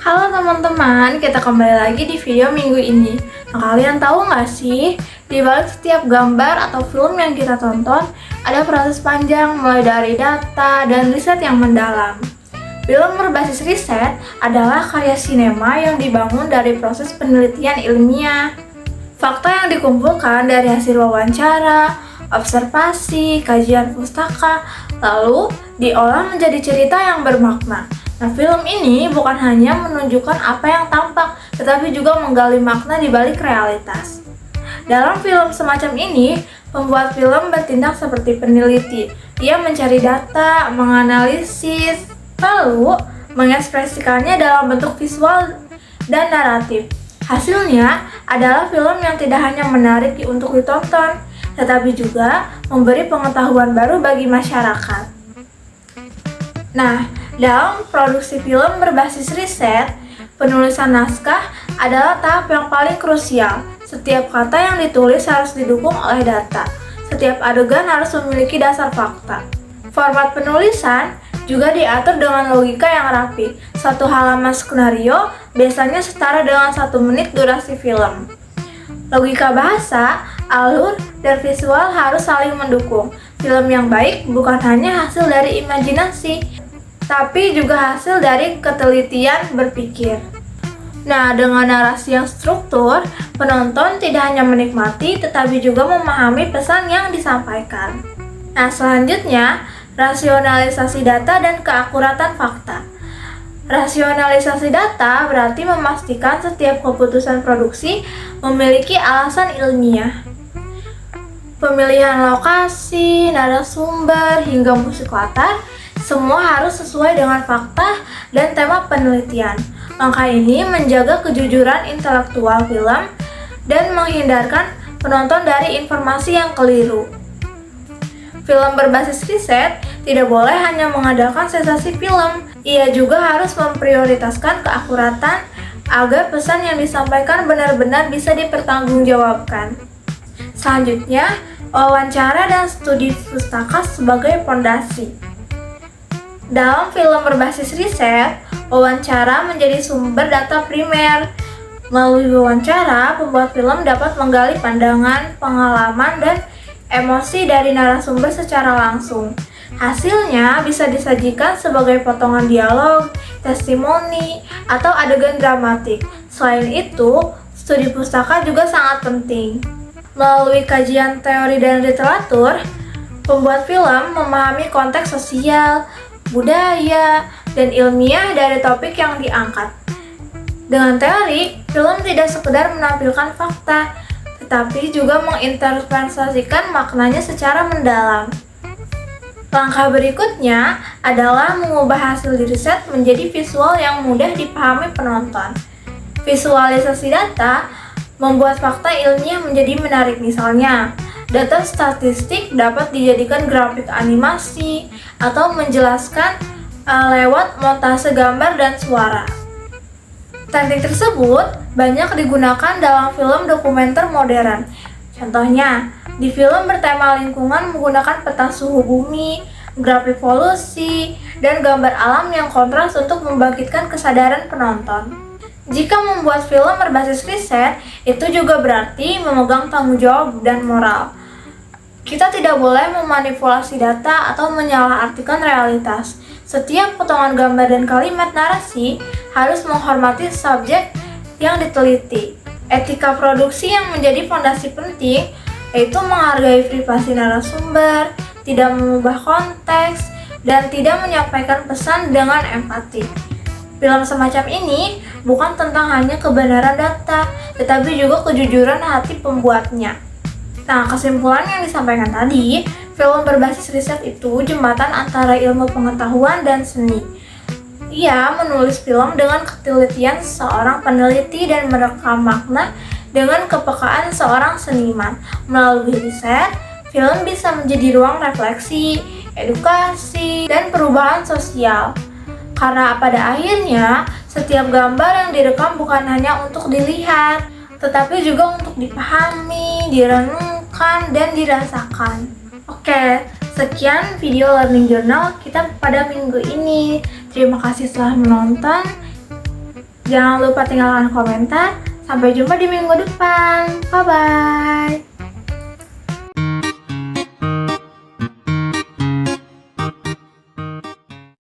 Halo teman-teman, kita kembali lagi di video minggu ini. Nah, kalian tahu nggak sih, di balik setiap gambar atau film yang kita tonton, ada proses panjang mulai dari data dan riset yang mendalam. Film berbasis riset adalah karya sinema yang dibangun dari proses penelitian ilmiah. Fakta yang dikumpulkan dari hasil wawancara, observasi, kajian pustaka, lalu diolah menjadi cerita yang bermakna. Nah, film ini bukan hanya menunjukkan apa yang tampak, tetapi juga menggali makna di balik realitas. Dalam film semacam ini, pembuat film bertindak seperti peneliti. Ia mencari data, menganalisis, lalu mengekspresikannya dalam bentuk visual dan naratif. Hasilnya adalah film yang tidak hanya menarik untuk ditonton, tetapi juga memberi pengetahuan baru bagi masyarakat. Nah, dalam produksi film berbasis riset, penulisan naskah adalah tahap yang paling krusial. Setiap kata yang ditulis harus didukung oleh data. Setiap adegan harus memiliki dasar fakta. Format penulisan juga diatur dengan logika yang rapi. Satu halaman skenario biasanya setara dengan 1 menit durasi film. Logika bahasa, alur, dan visual harus saling mendukung. Film yang baik bukan hanya hasil dari imajinasi, tapi juga hasil dari ketelitian berpikir. Nah, dengan narasi yang struktur, penonton tidak hanya menikmati, tetapi juga memahami pesan yang disampaikan. Nah, selanjutnya, rasionalisasi data dan keakuratan fakta. Rasionalisasi data berarti memastikan setiap keputusan produksi memiliki alasan ilmiah. Pemilihan lokasi, narasumber, hingga musik latar, semua harus sesuai dengan fakta dan tema penelitian. Langkah ini menjaga kejujuran intelektual film dan menghindarkan penonton dari informasi yang keliru. Film berbasis riset tidak boleh hanya mengandalkan sensasi film. Ia juga harus memprioritaskan keakuratan agar pesan yang disampaikan benar-benar bisa dipertanggungjawabkan. Selanjutnya, wawancara dan studi pustaka sebagai fondasi. Dalam film berbasis riset, wawancara menjadi sumber data primer. Melalui wawancara, pembuat film dapat menggali pandangan, pengalaman, dan emosi dari narasumber secara langsung. Hasilnya bisa disajikan sebagai potongan dialog, testimoni, atau adegan dramatik. Selain itu, studi pustaka juga sangat penting. Melalui kajian teori dan literatur, pembuat film memahami konteks sosial, budaya, dan ilmiah dari topik yang diangkat. Dengan teori, film tidak sekedar menampilkan fakta, tetapi juga menginterpretasikan maknanya secara mendalam. Langkah berikutnya adalah mengubah hasil riset menjadi visual yang mudah dipahami penonton. Visualisasi data membuat fakta ilmiah menjadi menarik. Misalnya, data statistik dapat dijadikan grafik animasi atau menjelaskan lewat montase gambar dan suara. Teknik tersebut banyak digunakan dalam film dokumenter modern. Contohnya, di film bertema lingkungan menggunakan peta suhu bumi, grafik polusi, dan gambar alam yang kontras untuk membangkitkan kesadaran penonton. Jika membuat film berbasis riset, itu juga berarti memegang tanggung jawab dan moral. Kita tidak boleh memanipulasi data atau menyalahartikan realitas. Setiap potongan gambar dan kalimat narasi harus menghormati subjek yang diteliti. Etika produksi yang menjadi fondasi penting, yaitu menghargai privasi narasumber, tidak mengubah konteks, dan tidak menyampaikan pesan dengan empati. Film semacam ini bukan tentang hanya kebenaran data, tetapi juga kejujuran hati pembuatnya. Nah, kesimpulan yang disampaikan tadi, film berbasis riset itu jembatan antara ilmu pengetahuan dan seni. Ia menulis film dengan ketelitian seorang peneliti dan merekam makna dengan kepekaan seorang seniman. Melalui riset, film bisa menjadi ruang refleksi, edukasi, dan perubahan sosial. Karena pada akhirnya, setiap gambar yang direkam bukan hanya untuk dilihat, tetapi juga untuk dipahami, direnungkan, dan dirasakan. Oke, sekian video Learning Journal kita pada minggu ini. Terima kasih telah menonton. Jangan lupa tinggalkan komentar. Sampai jumpa di minggu depan. Bye-bye.